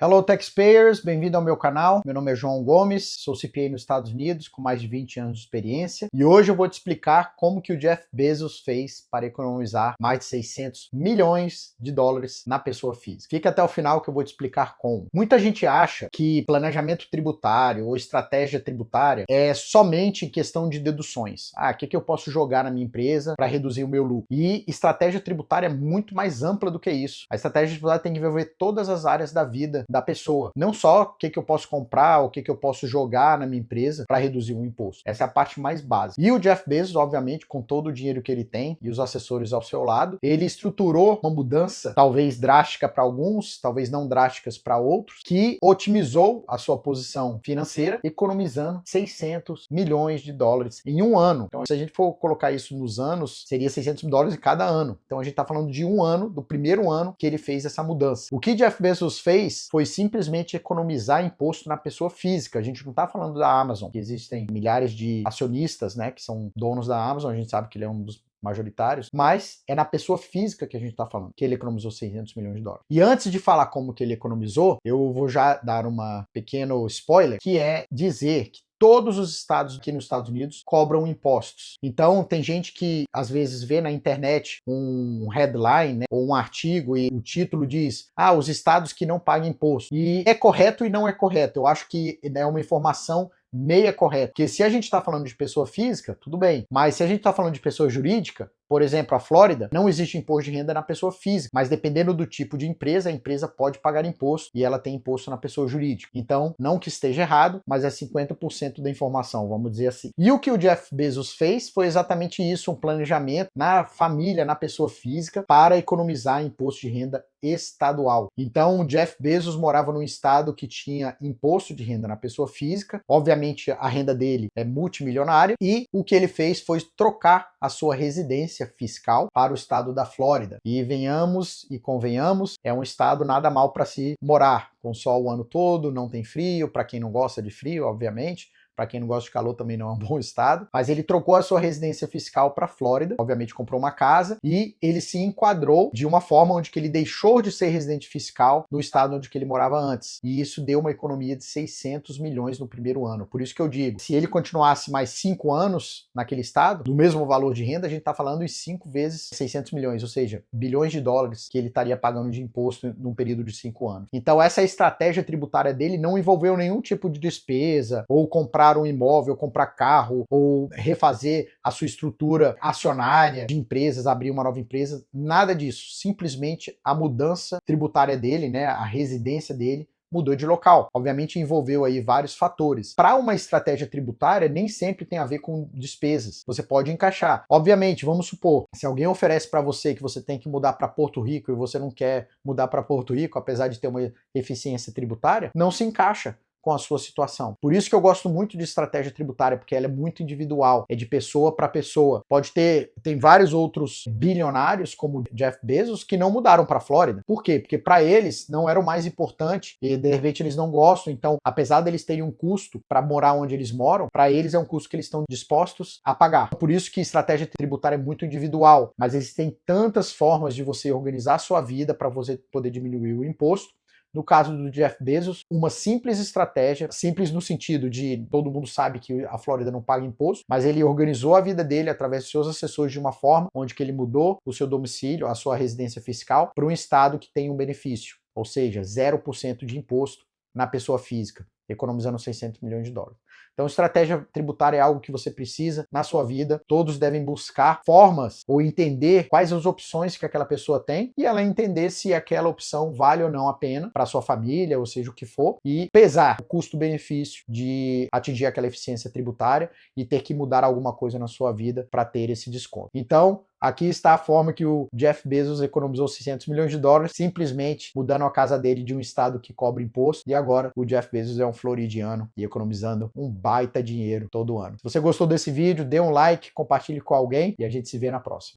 Hello Taxpayers, bem-vindo ao meu canal. Meu nome é João Gomes, sou CPA nos Estados Unidos com mais de 20 anos de experiência e hoje eu vou te explicar como que o Jeff Bezos fez para economizar mais de 600 milhões de dólares na pessoa física. Fica até o final que eu vou te explicar como. Muita gente acha que planejamento tributário ou estratégia tributária é somente em questão de deduções. O que eu posso jogar na minha empresa para reduzir o meu lucro? E estratégia tributária é muito mais ampla do que isso. A estratégia tributária tem que envolver todas as áreas da vida da pessoa. Não só o que eu posso comprar, o que eu posso jogar na minha empresa para reduzir o imposto. Essa é a parte mais básica. E o Jeff Bezos, obviamente, com todo o dinheiro que ele tem e os assessores ao seu lado, ele estruturou uma mudança, talvez drástica para alguns, talvez não drásticas para outros, que otimizou a sua posição financeira, economizando 600 milhões de dólares em um ano. Então, se a gente for colocar isso nos anos, seria 600 mil dólares em cada ano. Então, a gente está falando de um ano, do primeiro ano que ele fez essa mudança. O que Jeff Bezos fez foi simplesmente economizar imposto na pessoa física. A gente não está falando da Amazon, que existem milhares de acionistas, né, que são donos da Amazon, a gente sabe que ele é um dos majoritários, mas é na pessoa física que a gente está falando, que ele economizou 600 milhões de dólares. E antes de falar como que ele economizou, eu vou já dar uma pequeno spoiler, que é dizer que todos os estados aqui nos Estados Unidos cobram impostos. Então, tem gente que às vezes vê na internet um headline, né, ou um artigo e o título diz, os estados que não pagam imposto. E é correto e não é correto. Eu acho que é uma informação meia correta. Porque se a gente está falando de pessoa física, tudo bem. Mas se a gente está falando de pessoa jurídica, por exemplo, a Flórida, não existe imposto de renda na pessoa física, mas dependendo do tipo de empresa, a empresa pode pagar imposto e ela tem imposto na pessoa jurídica. Então, não que esteja errado, mas é 50% da informação, vamos dizer assim. E o que o Jeff Bezos fez foi exatamente isso, um planejamento na família, na pessoa física, para economizar imposto de renda estadual. Então, o Jeff Bezos morava num estado que tinha imposto de renda na pessoa física, obviamente a renda dele é multimilionária, e o que ele fez foi trocar a sua residência fiscal para o estado da Flórida. E venhamos e convenhamos, é um estado nada mal para se morar, com sol o ano todo, não tem frio, para quem não gosta de frio, obviamente. Para quem não gosta de calor também não é um bom estado, mas ele trocou a sua residência fiscal para a Flórida, obviamente comprou uma casa e ele se enquadrou de uma forma onde que ele deixou de ser residente fiscal no estado onde que ele morava antes. E isso deu uma economia de 600 milhões no primeiro ano. Por isso que eu digo, se ele continuasse mais 5 anos naquele estado, do mesmo valor de renda, a gente está falando em 5 vezes 600 milhões, ou seja, bilhões de dólares que ele estaria pagando de imposto num período de 5 anos. Então essa estratégia tributária dele não envolveu nenhum tipo de despesa ou comprar um imóvel, comprar carro ou refazer a sua estrutura acionária de empresas, abrir uma nova empresa, nada disso. Simplesmente a mudança tributária dele, né, a residência dele, mudou de local. Obviamente envolveu aí vários fatores. Para uma estratégia tributária, nem sempre tem a ver com despesas. Você pode encaixar. Obviamente, vamos supor, se alguém oferece para você que você tem que mudar para Porto Rico e você não quer mudar para Porto Rico, apesar de ter uma eficiência tributária, não se encaixa com a sua situação. Por isso que eu gosto muito de estratégia tributária, porque ela é muito individual, é de pessoa para pessoa. Tem vários outros bilionários, como Jeff Bezos, que não mudaram para a Flórida. Por quê? Porque para eles não era o mais importante e de repente eles não gostam. Então, apesar deles terem um custo para morar onde eles moram, para eles é um custo que eles estão dispostos a pagar. Por isso que estratégia tributária é muito individual, mas existem tantas formas de você organizar a sua vida para você poder diminuir o imposto. No caso do Jeff Bezos, uma simples estratégia, simples no sentido de todo mundo sabe que a Flórida não paga imposto, mas ele organizou a vida dele através de seus assessores de uma forma onde que ele mudou o seu domicílio, a sua residência fiscal, para um estado que tem um benefício, ou seja, 0% de imposto na pessoa física, economizando 600 milhões de dólares. Então, estratégia tributária é algo que você precisa na sua vida. Todos devem buscar formas ou entender quais as opções que aquela pessoa tem e ela entender se aquela opção vale ou não a pena para sua família, ou seja, o que for, e pesar o custo-benefício de atingir aquela eficiência tributária e ter que mudar alguma coisa na sua vida para ter esse desconto. Então, aqui está a forma que o Jeff Bezos economizou 600 milhões de dólares, simplesmente mudando a casa dele de um estado que cobra imposto, e agora o Jeff Bezos é um floridiano e economizando um baita dinheiro todo ano. Se você gostou desse vídeo, dê um like, compartilhe com alguém e a gente se vê na próxima.